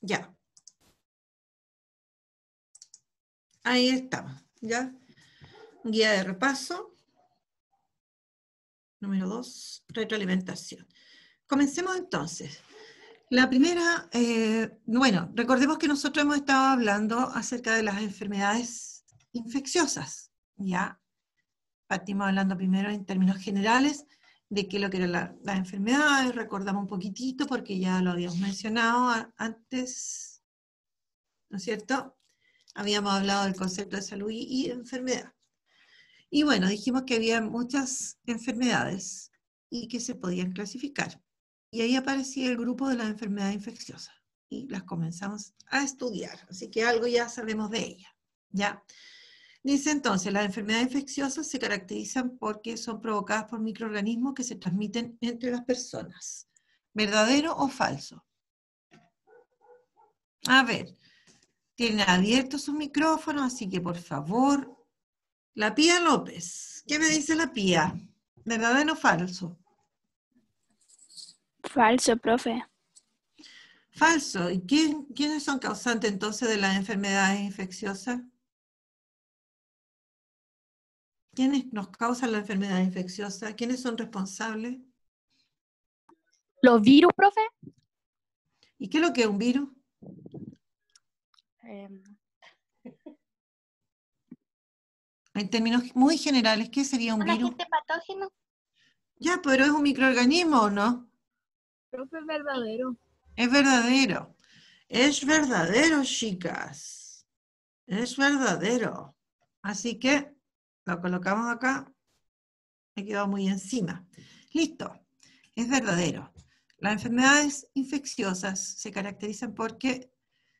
Ya. Ahí estamos, ¿ya? Guía de repaso. Número 2, retroalimentación. Comencemos entonces. La primera, bueno, recordemos que nosotros hemos estado hablando acerca de las enfermedades infecciosas, ¿ya? Partimos hablando primero en términos generales de qué es lo que eran las enfermedades, recordamos un poquitito porque ya lo habíamos mencionado antes, ¿no es cierto? Habíamos hablado del concepto de salud y enfermedad. Y bueno, dijimos que había muchas enfermedades y que se podían clasificar. Y ahí aparecía el grupo de las enfermedades infecciosas y las comenzamos a estudiar, así que algo ya sabemos de ellas, ¿ya? Dice entonces, las enfermedades infecciosas se caracterizan porque son provocadas por microorganismos que se transmiten entre las personas. ¿Verdadero o falso? A ver, tienen abiertos sus micrófonos, así que por favor, la Pía López, ¿qué me dice la Pía? ¿Verdadero o falso? Falso, profe. Falso. ¿Y quiénes son causantes entonces de las enfermedades infecciosas? ¿Quiénes nos causan la enfermedad infecciosa? ¿Quiénes son responsables? ¿Los virus, profe? ¿Y qué es lo que es un virus? En términos muy generales, ¿qué sería un ¿Un virus? agente patógeno? Ya, pero ¿es un microorganismo o no? Profe, es verdadero. Es verdadero. Es verdadero, chicas. Es verdadero. Así que lo colocamos acá. Me quedó muy encima. Listo. Es verdadero. Las enfermedades infecciosas se caracterizan porque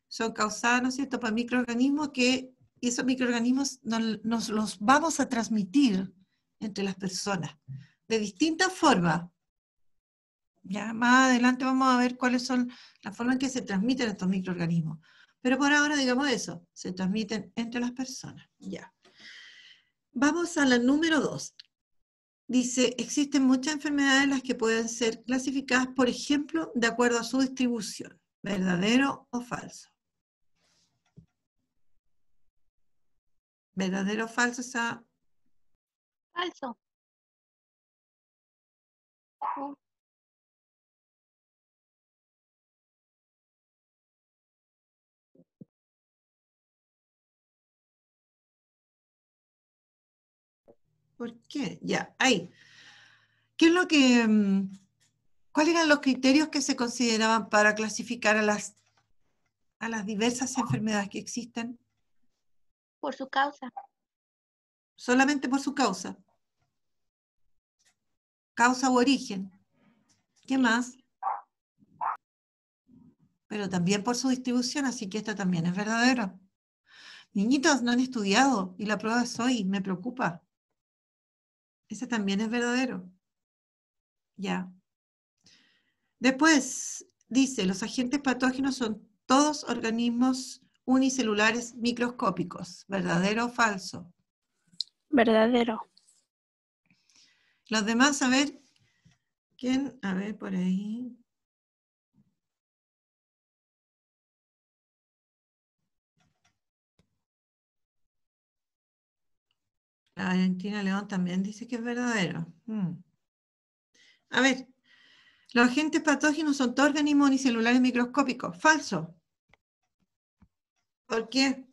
son causadas, ¿no es cierto?, por microorganismos que esos microorganismos nos los vamos a transmitir entre las personas de distintas formas. Ya más adelante vamos a ver cuáles son las formas en que se transmiten estos microorganismos. Pero por ahora, digamos eso, se transmiten entre las personas. Ya. Vamos a la número 2. Dice, existen muchas enfermedades las que pueden ser clasificadas, por ejemplo, de acuerdo a su distribución. ¿Verdadero o falso? ¿Verdadero o falso esa? Falso. ¿Por qué? Ya, ahí. ¿Qué es lo que, cuáles eran los criterios que se consideraban para clasificar a las diversas enfermedades que existen? Por su causa. Solamente por su causa. Causa u origen. ¿Qué más? Pero también por su distribución, así que esta también es verdadera. Niñitos, no han estudiado y la prueba es hoy, me preocupa. Ese también es verdadero. Ya. Después, dice, los agentes patógenos son todos organismos unicelulares microscópicos. ¿Verdadero o falso? Verdadero. Los demás, a ver, ¿quién? A ver, por ahí. La Valentina León también dice que es verdadero. A ver, los agentes patógenos son todos organismos unicelulares microscópicos. Falso. ¿Por qué?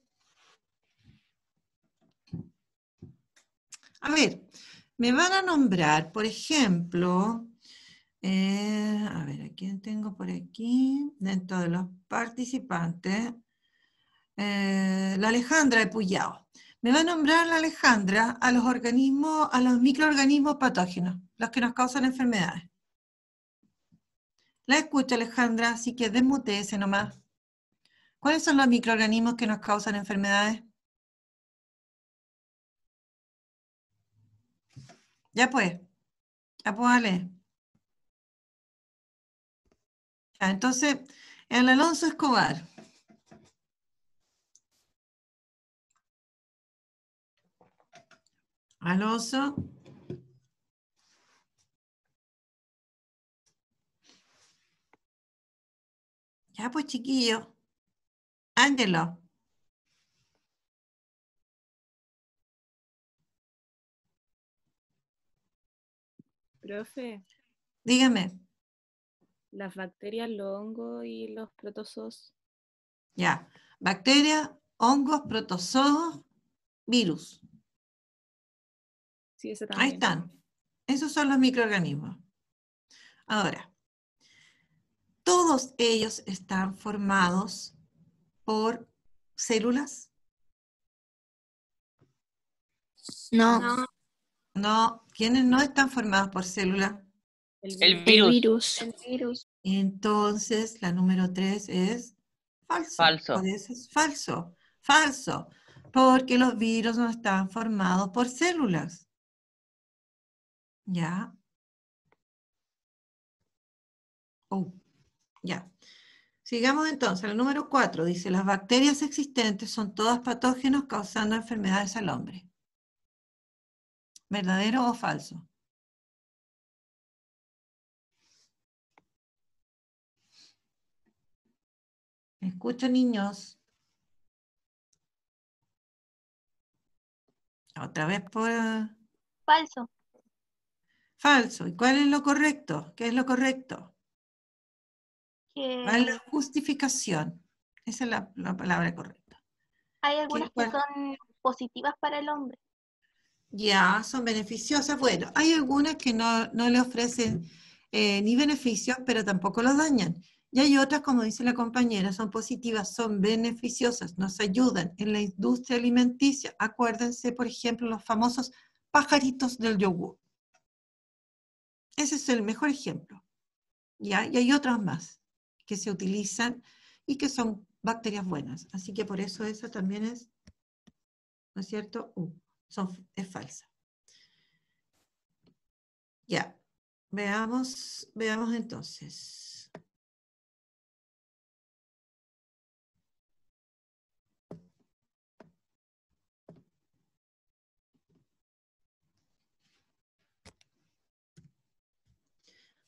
A ver, me van a nombrar, por ejemplo, a ver, ¿a quién tengo por aquí? Dentro de los participantes, la Alejandra de Puyao. Me va a nombrar la Alejandra a los organismos, a los microorganismos patógenos, los que nos causan enfermedades. La escucho, Alejandra, así que desmuteese nomás. ¿Cuáles son los microorganismos que nos causan enfermedades? Ya pues, vale. Ya, entonces, el Alonso Escobar. Alonso. Ya pues, chiquillo. Ángelo, Profe, dígame. las bacterias, los hongos y los protozoos. Ya. Bacterias, hongos, protozoos, virus. Sí, ese Ahí también. están. Esos son los microorganismos. Ahora, todos ellos están formados por células. No. No, ¿quiénes no están formados por células? El El virus. El virus. virus. El virus. Entonces, la número 3 es falso. Falso. Por eso es falso. Falso. Porque los virus no están formados por células. ¿Ya? Oh, ya. Sigamos entonces. El número 4 dice, las bacterias existentes son todas patógenos causando enfermedades al hombre. ¿Verdadero o falso? ¿Me escuchan, niños? Otra vez por... Falso. Falso. ¿Y cuál es lo correcto? ¿Qué es lo correcto? ¿Cuál es la Que justificación? Esa es la palabra correcta. hay algunas que cuál? son positivas para el hombre. Ya, son beneficiosas. Bueno, hay algunas que no le ofrecen ni beneficios, pero tampoco los dañan. Y hay otras, como dice la compañera, son positivas, son beneficiosas, nos ayudan en la industria alimenticia. Acuérdense, por ejemplo, los famosos pajaritos del yogur. Ese es el mejor ejemplo. ¿Ya? Y hay otras más que se utilizan y que son bacterias buenas. Así que por eso esa también es, ¿no es cierto? Es falsa. Ya, veamos entonces.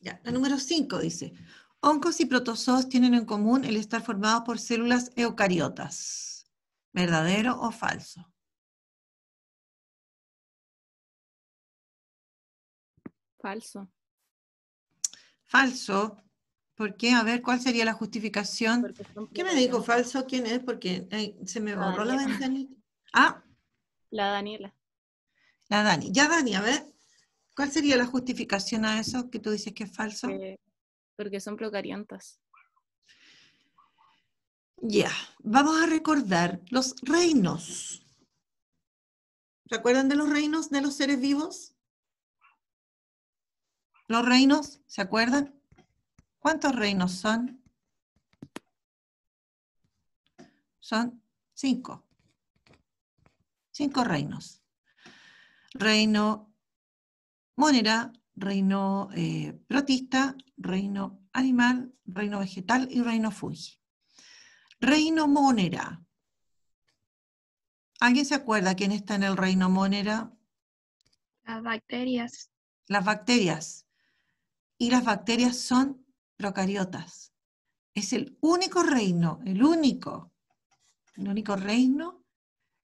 Ya, la número 5 dice, hongos y protozoos tienen en común el estar formados por células eucariotas. ¿Verdadero o falso? Falso. Falso. ¿Por qué? A ver, ¿cuál sería la justificación? Porque son ¿Qué me dijo procariotas. falso? ¿Quién es? Porque se me La borró la Daniela. ventanita. Ah, La Daniela. la Dani. Ya, Dani, a ver, ¿cuál sería la justificación a eso que tú dices que es falso? Porque son procariontas. Ya, vamos a recordar los reinos. ¿Se acuerdan de los reinos de los seres vivos? ¿Los reinos? ¿Se acuerdan? ¿Cuántos reinos son? Son 5. 5 reinos. Reino monera, reino protista, reino animal, reino vegetal y reino fungi. Reino monera. ¿Alguien se acuerda quién está en el reino monera? Las bacterias. Las bacterias. Y las bacterias son procariotas. Es el único reino, el único reino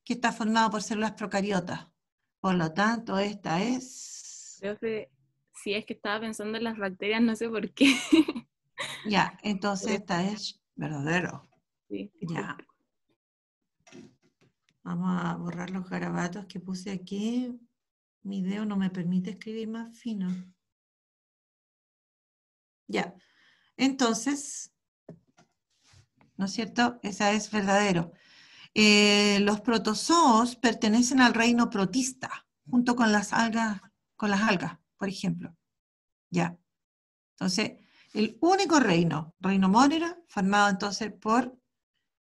que está formado por células procariotas. Por lo tanto, esta es... Profe, si es que estaba pensando en las bacterias, no sé por qué. Ya, entonces esta es verdadero. Sí. Ya. Vamos a borrar los garabatos que puse aquí. Mi dedo no me permite escribir más fino. Ya. Entonces, ¿no es cierto? Esa es verdadero. Los protozoos pertenecen al reino protista, junto con las algas, por ejemplo. Ya. Entonces, el único reino monera, formado entonces por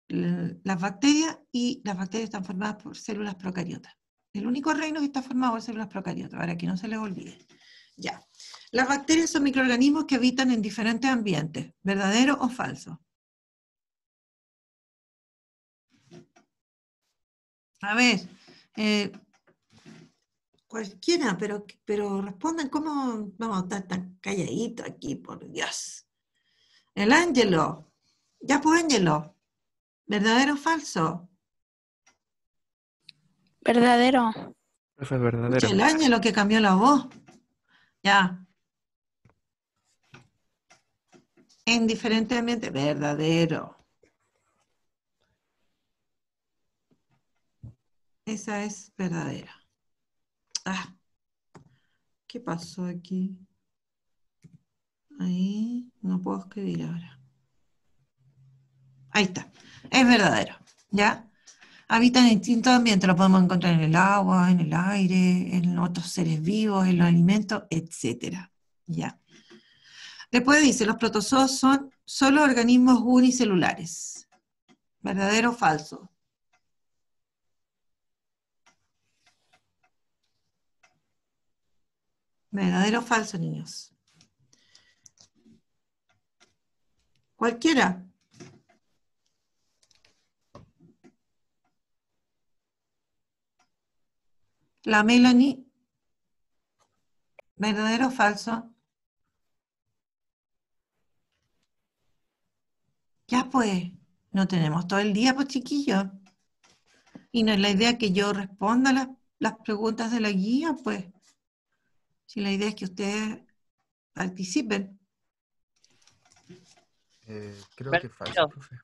las bacterias, y las bacterias están formadas por células procariotas. El único reino que está formado por células procariotas, para que no se les olvide. Ya. Las bacterias son microorganismos que habitan en diferentes ambientes. ¿Verdadero o falso? A ver, cualquiera, pero respondan cómo vamos a estar tan calladitos aquí, por Dios. El Ángelo. Ya pues, Ángelo. ¿Verdadero o falso? Verdadero. Profe, es Escucha verdadero. el año lo que cambió la voz. Ya. Indiferentemente, verdadero. Esa es verdadera. Ah, ¿qué pasó aquí? Ahí, no puedo escribir ahora. Ahí está. Es verdadero. ¿Ya? Habitan en distintos ambientes. Lo podemos encontrar en el agua, en el aire, en otros seres vivos, en los alimentos, etc. ¿Ya? Después dice, los protozoos son solo organismos unicelulares. ¿Verdadero o falso? ¿Verdadero o falso, niños? Cualquiera. La Melanie. ¿Verdadero o falso? Ya pues, no tenemos todo el día, pues chiquillos. Y no es la idea que yo responda las preguntas de la guía, pues. Si la idea es que ustedes participen. Creo que es falso, profe.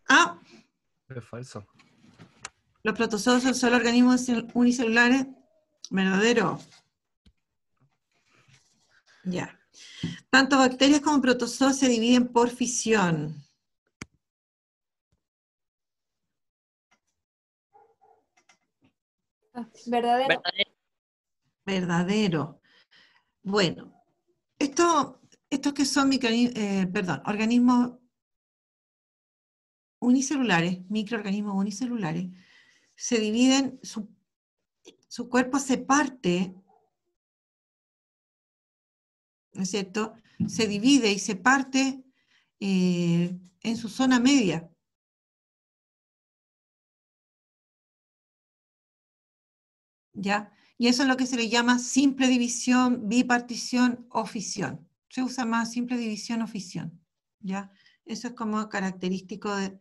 Ah, Es falso. los protozoos son solo organismos unicelulares. ¿Verdadero? Ya. Tanto bacterias como protozoos se dividen por fisión. Verdadero. Verdadero. Bueno, estos que son organismos unicelulares, microorganismos unicelulares, se dividen, su cuerpo se parte, ¿no es cierto? Se divide y se parte en su zona media. ¿Ya? Y eso es lo que se le llama simple división, bipartición o fisión. Se usa más simple división o fisión, ¿ya? Eso es como característico de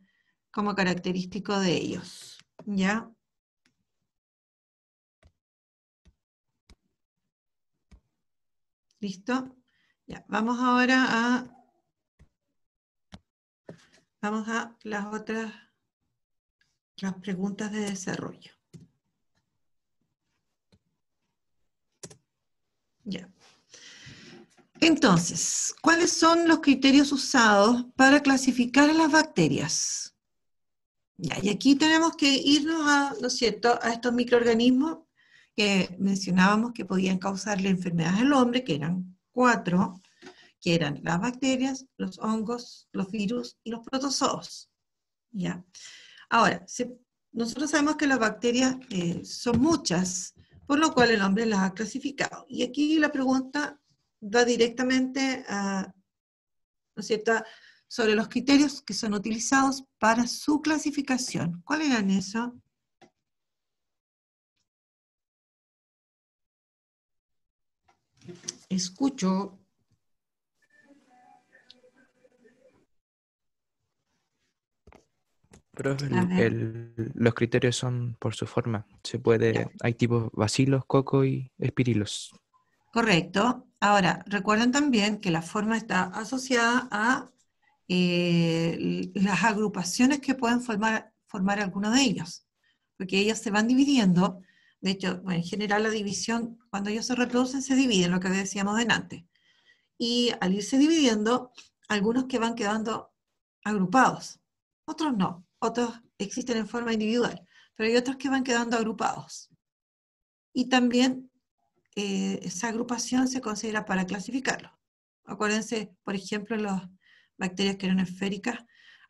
ellos, ¿ya? ¿Listo? Ya, vamos ahora a las preguntas de desarrollo. Ya. Entonces, ¿cuáles son los criterios usados para clasificar a las bacterias? Ya, y aquí tenemos que irnos ¿no es cierto?, a estos microorganismos que mencionábamos que podían causarle enfermedades al hombre, que eran 4, que eran las bacterias, los hongos, los virus y los protozoos. ¿Ya? Ahora, nosotros sabemos que las bacterias son muchas, por lo cual el hombre las ha clasificado. Y aquí la pregunta va directamente ¿no es cierto?, sobre los criterios que son utilizados para su clasificación. ¿Cuáles eran esos? Escucho. Profe, A ver. los criterios son por su forma. Hay tipos bacilos, coco y espirilos. Correcto. Ahora, recuerden también que la forma está asociada a las agrupaciones que pueden formar alguno de ellos, porque ellos se van dividiendo. De hecho, bueno, en general la división, cuando ellos se reproducen, se dividen, lo que decíamos delante. Y al irse dividiendo, algunos que van quedando agrupados, otros no, otros existen en forma individual, pero hay otros que van quedando agrupados. Y también esa agrupación se considera para clasificarlo. Acuérdense, por ejemplo, las bacterias que eran esféricas,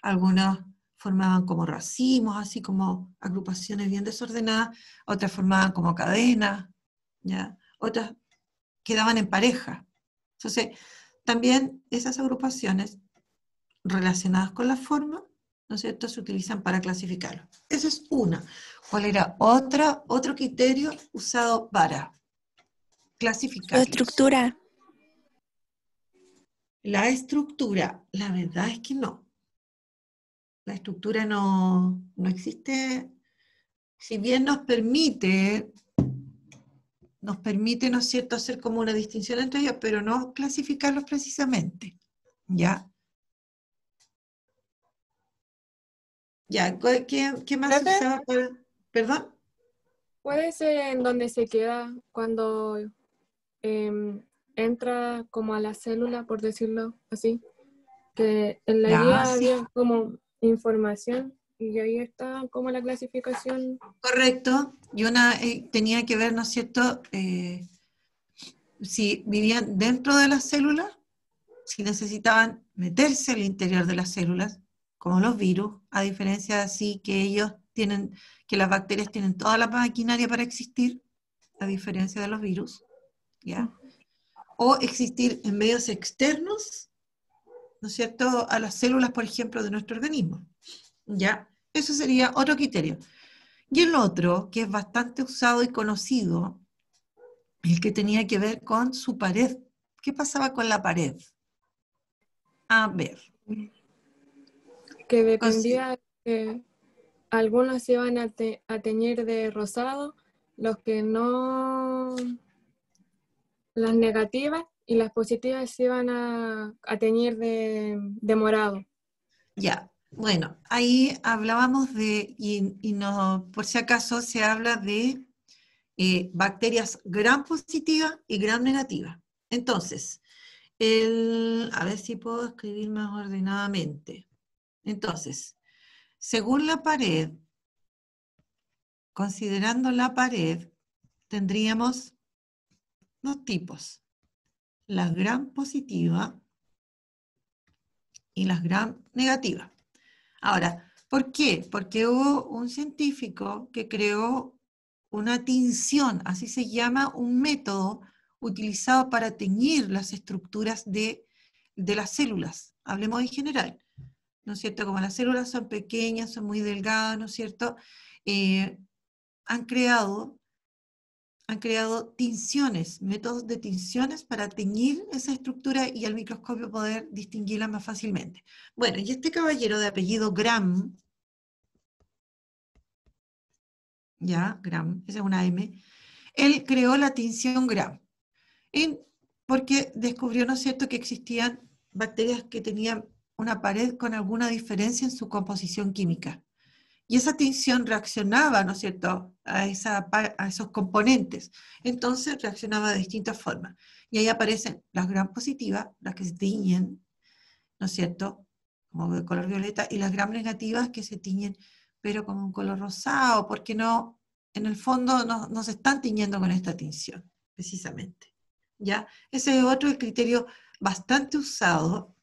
algunas formaban como racimos, así como agrupaciones bien desordenadas, otras formaban como cadenas, ¿ya? Otras quedaban en pareja. Entonces, también esas agrupaciones relacionadas con la forma, ¿no es cierto?, se utilizan para clasificarlo. Esa es una. ¿Cuál era otro criterio usado para Su clasificarlos? estructura. La estructura, la verdad es que no. La estructura no existe, si bien nos permite, ¿no es cierto?, hacer como una distinción entre ellos, pero no clasificarlos precisamente, ¿ya? Ya, ¿qué más se ¿Profe? usaba para...? ¿Perdón? Puede ser en donde se queda cuando entra como a la célula, por decirlo así, que en la Ya, guía sí, había como información y ahí está como la clasificación. correcto. Y una tenía que ver, ¿no es cierto?, si vivían dentro de las células, si necesitaban meterse al interior de las células, como los virus, a diferencia de así que ellos tienen, que las bacterias tienen toda la maquinaria para existir, a diferencia de los virus, ¿ya? O existir en medios externos, ¿no es cierto?, a las células, por ejemplo, de nuestro organismo, ¿ya? Eso sería otro criterio. Y el otro, que es bastante usado y conocido, el que tenía que ver con su pared. ¿Qué pasaba con la pared? A ver, Que consi- dependía que algunos se iban a teñir de rosado, los que no, las negativas y las positivas se iban a teñir de morado. ya, bueno, ahí hablábamos de, y no, por si acaso se habla de bacterias gram positivas y gram negativas. Entonces, a ver si puedo escribir más ordenadamente. Entonces, según la pared, considerando la pared, tendríamos dos tipos, la gram positiva y las gram negativas. Ahora, ¿por qué? Porque hubo un científico que creó una tinción, así se llama un método utilizado para teñir las estructuras de las células. Hablemos en general, ¿no es cierto? Como las células son pequeñas, son muy delgadas, ¿no es cierto? Eh, han creado tinciones, métodos de tinciones para teñir esa estructura y al microscopio poder distinguirla más fácilmente. Bueno, y este caballero de apellido Gram, ya, Gram, esa es una M, él creó la tinción Gram, porque descubrió, ¿no es cierto?, que existían bacterias que tenían una pared con alguna diferencia en su composición química. Y esa tinción reaccionaba, ¿no es cierto?, a esos componentes. Entonces reaccionaba de distintas formas. Y ahí aparecen las gram positivas, las que se tiñen, ¿no es cierto?, como de color violeta, y las gram negativas que se tiñen, pero como un color rosado, porque no, en el fondo no se están tiñendo con esta tinción, precisamente. ¿Ya? Ese es otro criterio bastante usado.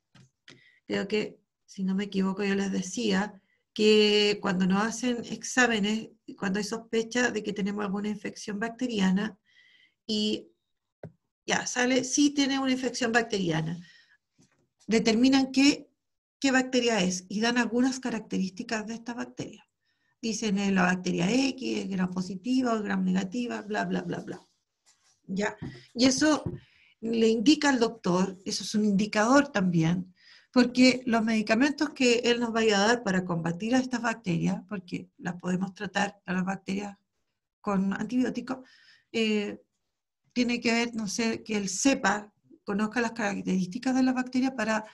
Creo que, si no me equivoco, yo les decía que cuando nos hacen exámenes, cuando hay sospecha de que tenemos alguna infección bacteriana, y ya sale, sí tiene una infección bacteriana, determinan qué bacteria es y dan algunas características de esta bacteria. Dicen la bacteria X, es gram positiva o gram negativa, bla, bla, bla, bla. ¿Ya? Y eso le indica al doctor, eso es un indicador también, porque los medicamentos que él nos vaya a dar para combatir a estas bacterias, porque las podemos tratar a las bacterias con antibióticos, tiene que ver, no sé, que él sepa, conozca las características de las bacterias para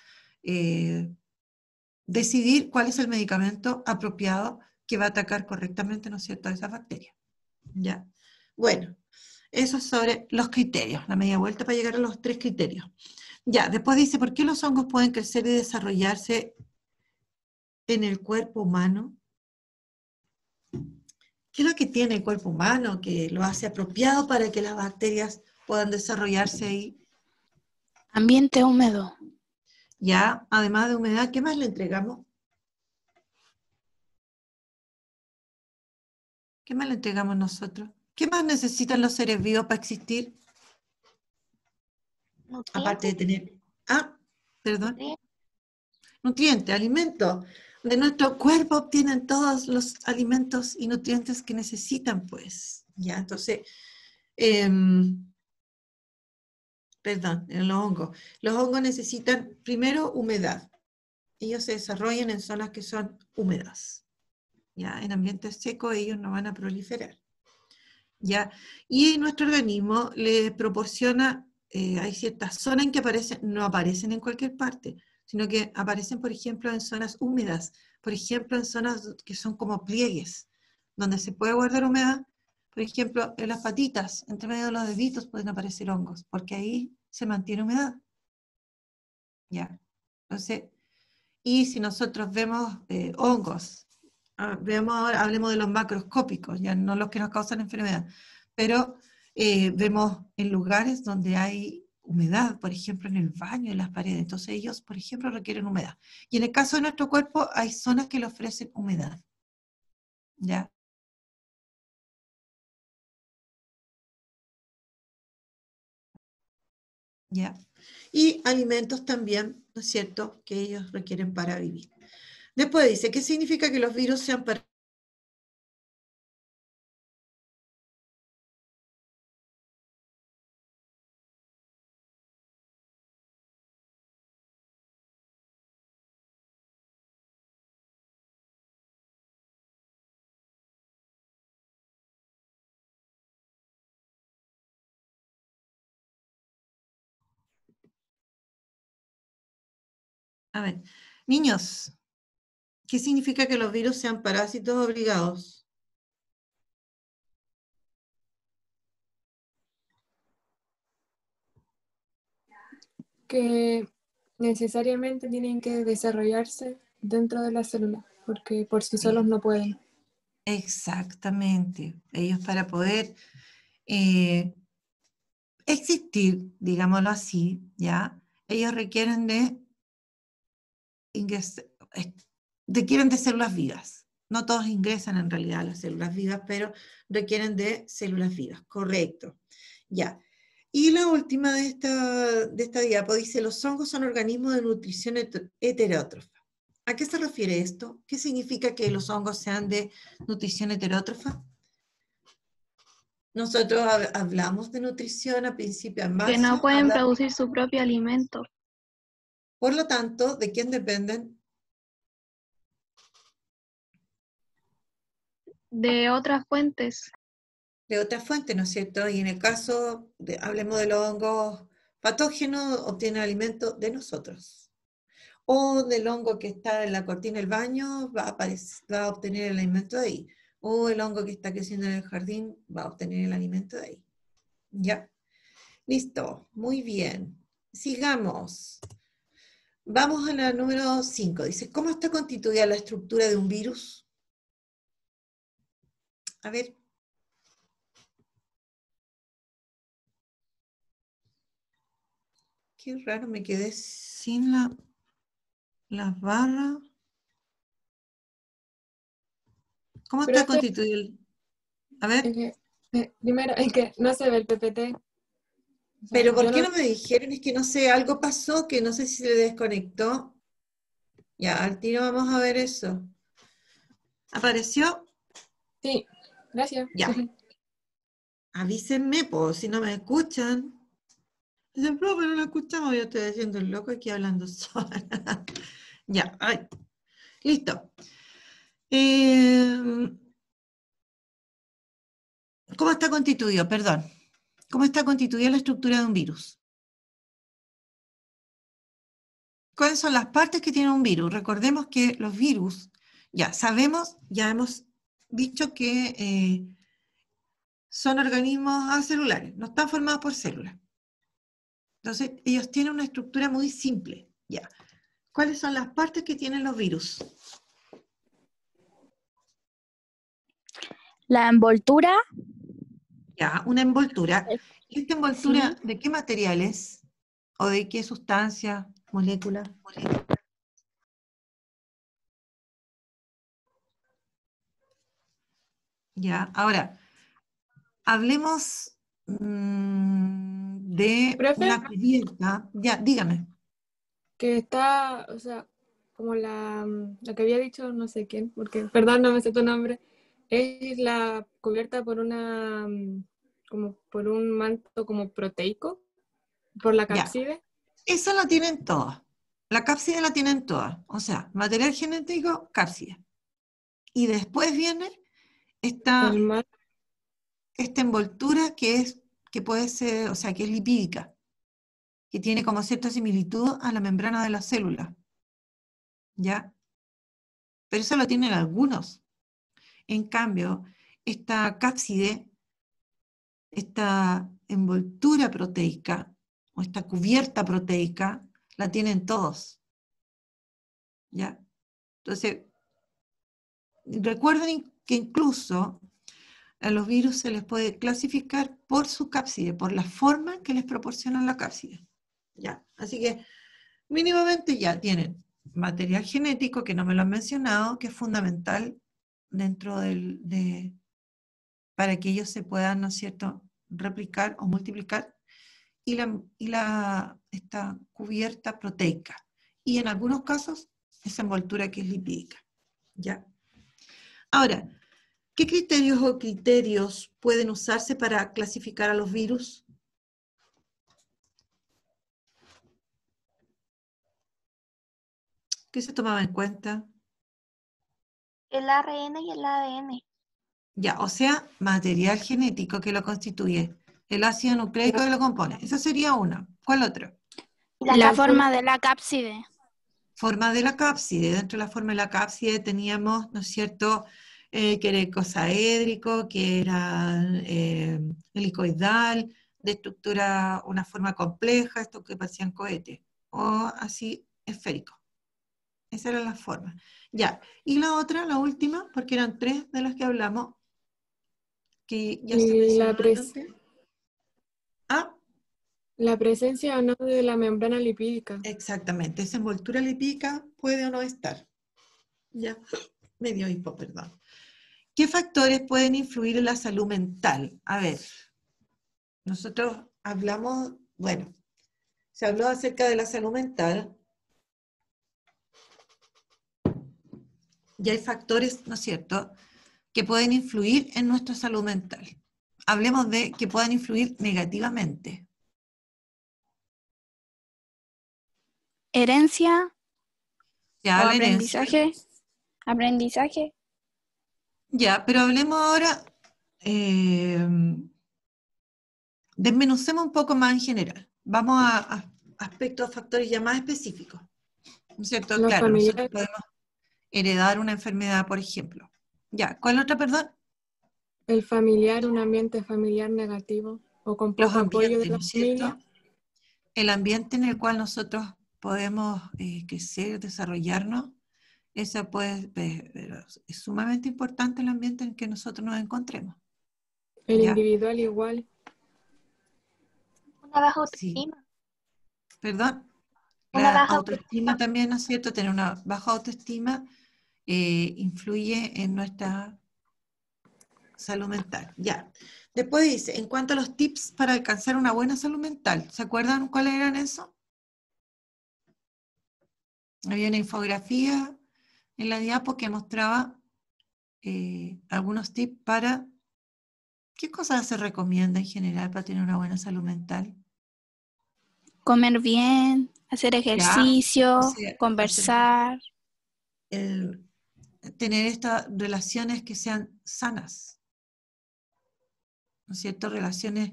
decidir cuál es el medicamento apropiado que va a atacar correctamente, ¿no es cierto?, a esas bacterias. ¿Ya? Bueno, eso es sobre los criterios, la media vuelta para llegar a los 3 criterios. Ya, después dice, ¿por qué los hongos pueden crecer y desarrollarse en el cuerpo humano? ¿Qué es lo que tiene el cuerpo humano que lo hace apropiado para que las bacterias puedan desarrollarse ahí? Ambiente húmedo. Ya, además de humedad, ¿qué más le entregamos? ¿Qué más le entregamos nosotros? ¿Qué más necesitan los seres vivos para existir? Aparte de Nutrientes, tener... Ah, perdón. nutrientes. Nutrientes, alimentos. De nuestro cuerpo obtienen todos los alimentos y nutrientes que necesitan, pues. Ya, entonces, perdón, en los hongos. Los hongos necesitan primero humedad. ellos se desarrollan en zonas que son húmedas. ¿Ya? En ambientes secos ellos no van a proliferar. ¿Ya? Y nuestro organismo les proporciona, hay ciertas zonas en que aparecen, no aparecen en cualquier parte, sino que aparecen, por ejemplo, en zonas húmedas, por ejemplo, en zonas que son como pliegues, donde se puede guardar humedad. Por ejemplo, en las patitas, entre medio de los deditos pueden aparecer hongos, porque ahí se mantiene humedad. ¿Ya? Entonces, y si nosotros vemos hongos, hablemos de los macroscópicos, ya no los que nos causan enfermedad, pero vemos en lugares donde hay humedad, por ejemplo en el baño, en las paredes, entonces ellos, por ejemplo, requieren humedad. Y en el caso de nuestro cuerpo hay zonas que le ofrecen humedad, ¿ya? ¿Ya? Y alimentos también, ¿no es cierto?, que ellos requieren para vivir. Después dice, ¿qué significa que los virus sean para... A ver, niños, ¿qué significa que los virus sean parásitos obligados? Que necesariamente tienen que desarrollarse dentro de la célula, porque por sí solos no pueden. Exactamente. Ellos para poder existir, digámoslo así, ¿ya? Ellos requieren requieren de células vivas. No todos ingresan en realidad a las células vivas, pero requieren de células vivas, correcto. Ya. Y la última de esta diapo dice, los hongos son organismos de nutrición heterótrofa. ¿A qué se refiere esto? ¿Qué significa que los hongos sean de nutrición heterótrofa? Nosotros hablamos de nutrición a principio, en Que marzo. no pueden producir su propio alimento. Por lo tanto, ¿de quién dependen? De otras fuentes. De otras fuentes, ¿no es cierto? Y en el caso, hablemos de los hongos patógenos, obtienen alimento de nosotros. O del hongo que está en la cortina del baño, va a obtener el alimento de ahí. O el hongo que está creciendo en el jardín, va a obtener el alimento de ahí. ¿Ya? Listo, muy bien. Sigamos. Vamos a la número 5. Dice, ¿cómo está constituida la estructura de un virus? A ver. Qué raro, me quedé sin las barras. ¿Cómo está constituido el...? A ver. Primero, es que no se ve el PPT. O sea, Pero ¿por yo qué no- no me dijeron? Es que no sé, algo pasó que no sé si se le desconectó. Ya, al tiro vamos a ver eso. ¿Apareció? Sí, gracias. Ya. Avísenme, pues, si no me escuchan. Dicen, pero no lo escuchamos, yo estoy haciendo el loco aquí hablando sola. Ya, ay. Listo. ¿Cómo está constituido? Perdón. ¿Cómo está constituida la estructura de un virus? ¿Cuáles son las partes que tiene un virus? Recordemos que los virus, ya sabemos, ya hemos dicho que son organismos acelulares, no están formados por células. Entonces, ellos tienen una estructura muy simple. Ya. ¿Cuáles son las partes que tienen los virus? La envoltura, Ya, una envoltura. ¿Y esta envoltura sí, de qué material es? ¿O de qué sustancia, molécula? Ya, ahora, hablemos de Profe, una cubierta. Ya, dígame. que está, o sea, como la que había dicho no sé quién, porque, perdón, no me sé tu nombre, es la cubierta por como por un manto como proteico, por la Ya, capside. eso lo tienen todos. la cápside la tienen todas, o sea, material genético, cápside. Y después viene esta El mar, envoltura que puede ser, o sea, que es lipídica, que tiene como cierta similitud a la membrana de la célula, ¿ya? Pero eso lo tienen algunos. En cambio, esta cápside, esta envoltura proteica, o esta cubierta proteica, la tienen todos, ¿ya? Entonces, recuerden que incluso a los virus se les puede clasificar por su cápside, por la forma que les proporciona la cápside. ¿Ya? Así que mínimamente ya tienen material genético, que no me lo han mencionado, que es fundamental dentro para que ellos se puedan, ¿no es cierto?, replicar o multiplicar, y esta cubierta proteica. Y en algunos casos, esa envoltura que es lipídica. ¿Ya? Ahora, ¿qué criterios pueden usarse para clasificar a los virus? ¿Qué se tomaba en cuenta? El ARN y el ADN. Ya, o sea, material genético que lo constituye, el ácido nucleico que lo compone. Esa sería una. ¿Cuál otra? La forma de la cápside. Forma de la cápside. Dentro de la forma de la cápside teníamos, ¿no es cierto?, que era icosaédrico, que era helicoidal, de estructura, una forma compleja, esto que parecían cohetes, o así esférico. Esa era la forma. Ya, y la otra, la última, porque eran tres de las que hablamos, que ya se y mencionaron antes. Ah, la presencia o no de la membrana lipídica. exactamente, esa envoltura lipídica puede o no estar. Ya, me dio hipo, perdón. ¿Qué factores pueden influir en la salud mental? A ver, nosotros hablamos, bueno, se habló acerca de la salud mental, y hay factores, ¿no es cierto?, que pueden influir en nuestra salud mental. Hablemos de que puedan influir negativamente. Herencia Ya, o la herencia. aprendizaje. Aprendizaje. Ya, pero hablemos ahora, desmenucemos un poco más en general. Vamos a aspectos, factores ya más específicos. ¿No es cierto? Los Claro, nosotros familiares, podemos heredar una enfermedad, por ejemplo. Ya, ¿cuál otra, perdón? el familiar, un ambiente familiar negativo o con Los poco apoyo de ambientes, ¿no la es familia. cierto? El ambiente en el cual nosotros podemos crecer, desarrollarnos, eso puede, pero es sumamente importante el ambiente en el que nosotros nos encontremos. El ¿Ya? individual igual. Una baja Sí. autoestima. Perdón. Una La baja autoestima también, ¿no es cierto? Tener una baja autoestima influye en nuestra salud mental. Ya. Después dice, en cuanto a los tips para alcanzar una buena salud mental, ¿se acuerdan cuáles eran esos? Había una infografía en la diapo que mostraba algunos tips para, ¿qué cosas se recomienda en general para tener una buena salud mental? Comer bien, hacer Ya, ejercicio, o sea, conversar. tener estas relaciones que sean sanas, ¿no es cierto? Relaciones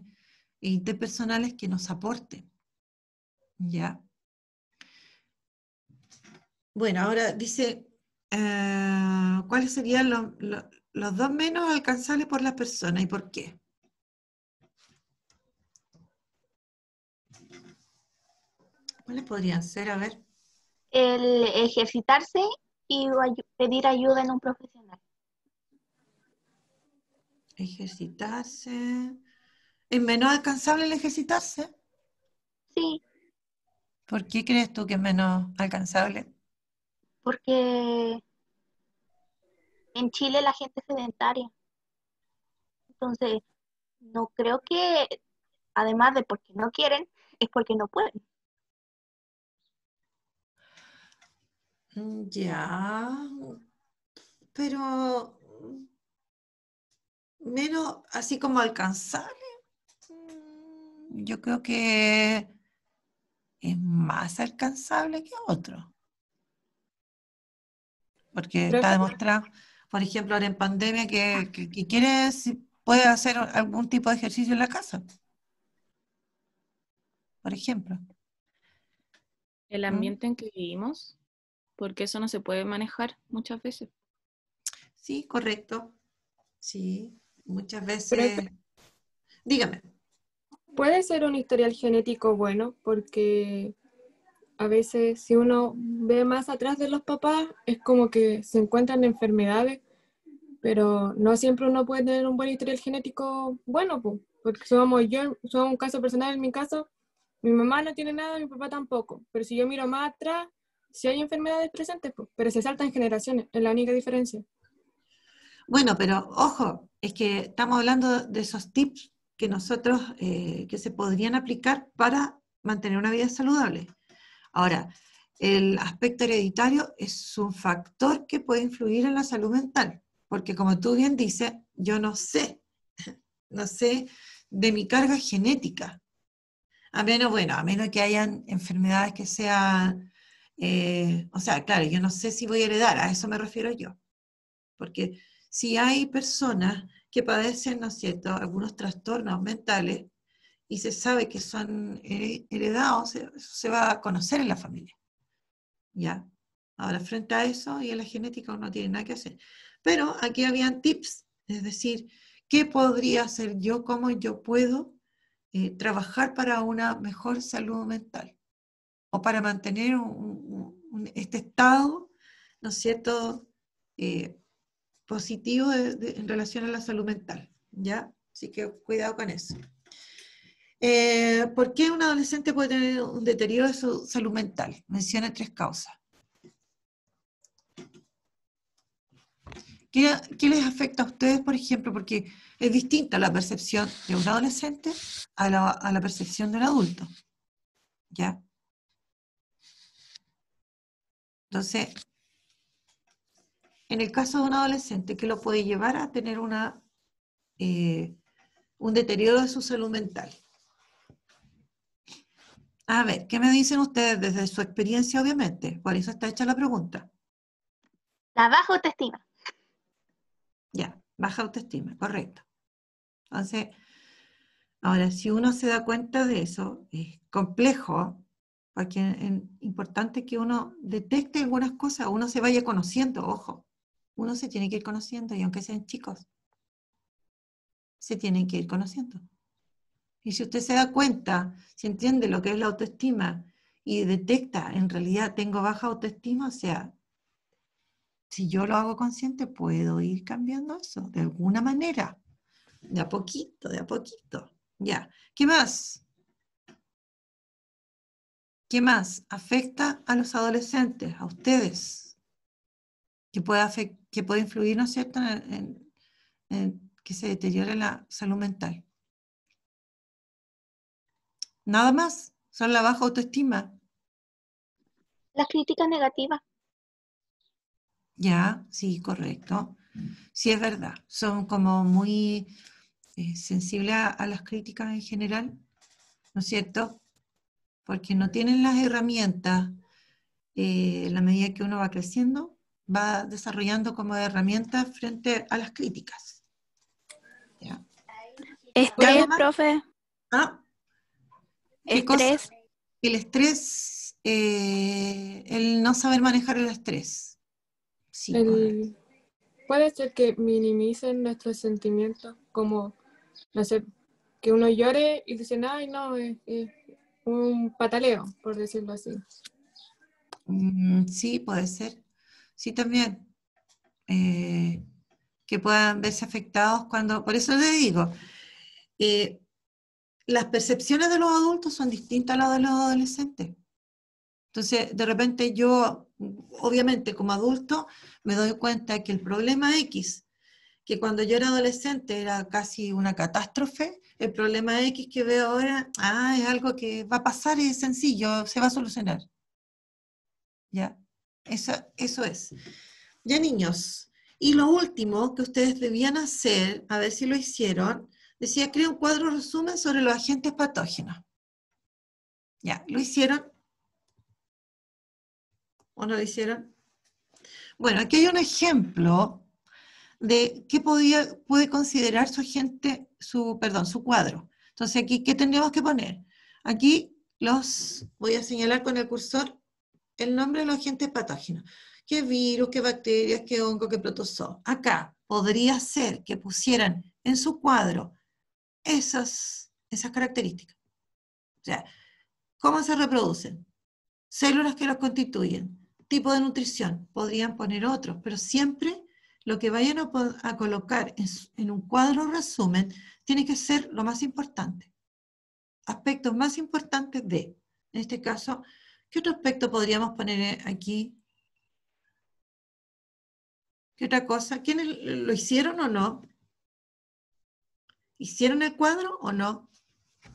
interpersonales que nos aporten, ¿ya? Bueno, ahora dice, ¿cuáles serían los dos menos alcanzables por las personas y por qué? ¿Cuáles podrían ser? A ver. el ejercitarse y pedir ayuda en un profesional. Ejercitarse. ¿Es menos alcanzable el ejercitarse? Sí, ¿Por qué crees tú que es menos alcanzable? porque en Chile la gente es sedentaria. Entonces, no creo que, además de porque no quieren, es porque no pueden. Ya, pero menos así como alcanzable. Yo creo que es más alcanzable que otro. Porque Creo está que demostrado, por ejemplo, ahora en pandemia, que quiere, puede hacer algún tipo de ejercicio en la casa, por ejemplo. El ¿Mm? ambiente en que vivimos, porque eso no se puede manejar muchas veces. Sí, correcto. Sí, muchas Pero veces. Dígame. puede ser un historial genético bueno, porque a veces si uno ve más atrás de los papás, es como que se encuentran enfermedades, pero no siempre uno puede tener un buen historial genético bueno, pues, porque somos un caso personal en mi caso, mi mamá no tiene nada, mi papá tampoco, pero si yo miro más atrás, sí hay enfermedades presentes, pues, pero se saltan generaciones, es la única diferencia. Bueno, pero ojo, es que estamos hablando de esos tips que nosotros, que se podrían aplicar para mantener una vida saludable. Ahora, el aspecto hereditario es un factor que puede influir en la salud mental, porque como tú bien dices, yo no sé de mi carga genética. A menos que hayan enfermedades que sean, o sea, claro, yo no sé si voy a heredar, a eso me refiero yo. Porque si hay personas que padecen, ¿no es cierto?, algunos trastornos mentales y se sabe que son heredados, eso se va a conocer en la familia. ¿Ya? Ahora, frente a eso y a la genética uno no tiene nada que hacer. Pero aquí habían tips, es decir, ¿qué podría hacer yo? ¿Cómo yo puedo trabajar para una mejor salud mental? O para mantener este estado, ¿no es cierto?, positivo en relación a la salud mental, ¿ya? Así que cuidado con eso. ¿Por qué un adolescente puede tener un deterioro de su salud mental? Menciona 3 causas. ¿Qué les afecta a ustedes, por ejemplo? Porque es distinta la percepción de un adolescente a la percepción de un adulto, ¿ya? Entonces, en el caso de un adolescente, ¿qué lo puede llevar a tener un deterioro de su salud mental? A ver, ¿qué me dicen ustedes desde su experiencia, obviamente? Por eso está hecha la pregunta. La baja autoestima. Ya, baja autoestima, correcto. Entonces, ahora, si uno se da cuenta de eso, es complejo, porque es importante que uno detecte algunas cosas, uno se vaya conociendo, ojo. Uno se tiene que ir conociendo, y aunque sean chicos, se tienen que ir conociendo. Y si usted se da cuenta, si entiende lo que es la autoestima y detecta, en realidad tengo baja autoestima, o sea, si yo lo hago consciente, puedo ir cambiando eso de alguna manera, de a poquito, de a poquito. Ya, ¿qué más? ¿Qué más afecta a los adolescentes, a ustedes? Que puede influir, ¿no es cierto?, en que se deteriore la salud mental. Nada más, son la baja autoestima. Las críticas negativas. Ya, sí, correcto. Sí, es verdad. Son como muy sensibles a las críticas en general, ¿no es cierto? Porque no tienen las herramientas, en la medida que uno va creciendo, va desarrollando como herramientas frente a las críticas. ¿Ya? Estrés, más? profe. Ah, ¿qué cosa? Estrés. El estrés, el no saber manejar el estrés. Sí, correcto. Puede ser que minimicen nuestros sentimientos, como, no sé, que uno llore y dicen, ay, no, es un pataleo, por decirlo así. Sí, puede ser. Sí, también. Que puedan verse afectados cuando... Por eso le digo, las percepciones de los adultos son distintas a las de los adolescentes. Entonces, de repente yo, obviamente como adulto, me doy cuenta que el problema X, que cuando yo era adolescente era casi una catástrofe, el problema X que veo ahora, es algo que va a pasar, es sencillo, se va a solucionar. ¿Ya? Eso es. Ya, niños, y lo último que ustedes debían hacer, a ver si lo hicieron, decía, crea un cuadro resumen sobre los agentes patógenos. Ya, lo hicieron, ¿O no lo hicieron? Bueno, aquí hay un ejemplo de qué puede considerar su agente, su cuadro. Entonces aquí, ¿qué tendríamos que poner? Aquí voy a señalar con el cursor el nombre de los agentes patógenos. ¿Qué virus, qué bacterias, qué hongo, qué protozoo? Acá podría ser que pusieran en su cuadro esas características. O sea, ¿cómo se reproducen? Células que los constituyen, tipo de nutrición, podrían poner otros, pero siempre lo que vayan a colocar en un cuadro resumen tiene que ser lo más importante. Aspectos más importantes en este caso, ¿qué otro aspecto podríamos poner aquí? ¿Qué otra cosa? ¿Quiénes lo hicieron o no? ¿Hicieron el cuadro o no?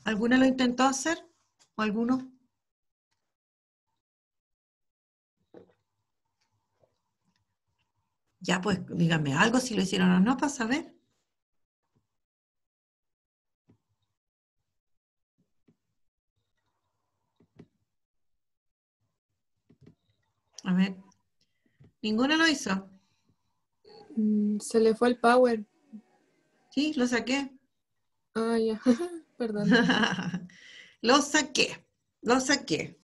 ¿Alguna lo intentó hacer? ¿O alguno? Ya, pues, díganme algo si lo hicieron o no para saber. A ver. ¿Ninguno lo hizo? Se le fue el power. Sí, lo saqué. Ah, ya. Perdón. Lo saqué.